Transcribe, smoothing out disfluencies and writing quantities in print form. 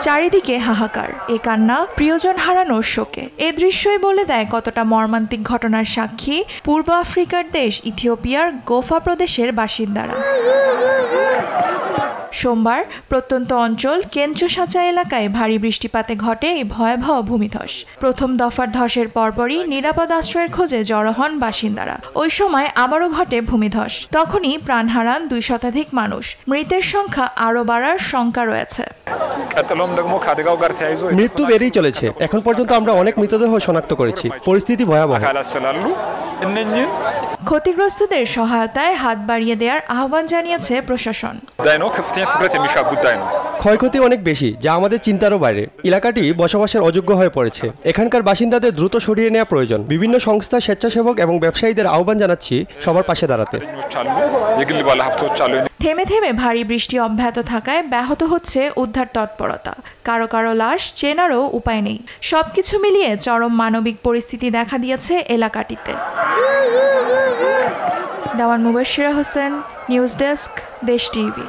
চারিদিকে হাহাকার, এ কান্না প্রিয়জন হারানোর শোকে। এ দৃশ্যই বলে দেয় কতটা মর্মান্তিক ঘটনার সাক্ষী পূর্ব আফ্রিকার দেশ ইথিওপিয়ার গোফা প্রদেশের বাসিন্দারা। সোমবার প্রত্যন্ত অঞ্চল কেঞ্চসাচা এলাকায় ভারী বৃষ্টিপাতে ঘটে এই ভয়াবহ ভূমিধস। প্রথম দফার ধসের পরপরই নিরাপদ আশ্রয়ের খোঁজে জড়ো হন বাসিন্দারা। ওই সময় আবারও ঘটে ভূমিধস। তখনই প্রাণ হারান 2 শতাধিক মানুষ। মৃতের সংখ্যা আরও বাড়ার শঙ্কা রয়েছে। মৃত্যু বেড়েই চলেছে। এখন পর্যন্ত আমরা অনেক মৃতদেহ শনাক্ত করেছি। পরিস্থিতি ভয়াবহ। ক্ষতিগ্রস্তদের সহায়তায় হাত বাড়িয়ে দেওয়ার আহ্বান জানিয়েছে প্রশাসন। ক্ষয়ক্ষতি অনেক বেশি, যা আমাদের চিন্তারও বাইরে। এলাকাটি বসবাসের অযোগ্য হয়ে পড়েছে। এখানকার বাসিন্দাদের দ্রুত সরিয়ে নেওয়া প্রয়োজন। বিভিন্ন সংস্থা, স্বেচ্ছাসেবক এবং ব্যবসায়ীদের আহ্বান জানাচ্ছি সবার পাশে দাঁড়াতে। থেমে থেমে ভারী বৃষ্টি অব্যাহত থাকায় ব্যাহত হচ্ছে উদ্ধার তৎপরতা। কারো কারো লাশ চেনারও উপায় নেই। সবকিছু মিলিয়ে চরম মানবিক পরিস্থিতি দেখা দিয়েছে এলাকাটিতে। দেওয়ান মুবাশশিরা হোসেন, নিউজ ডেস্ক, দেশ টিভি।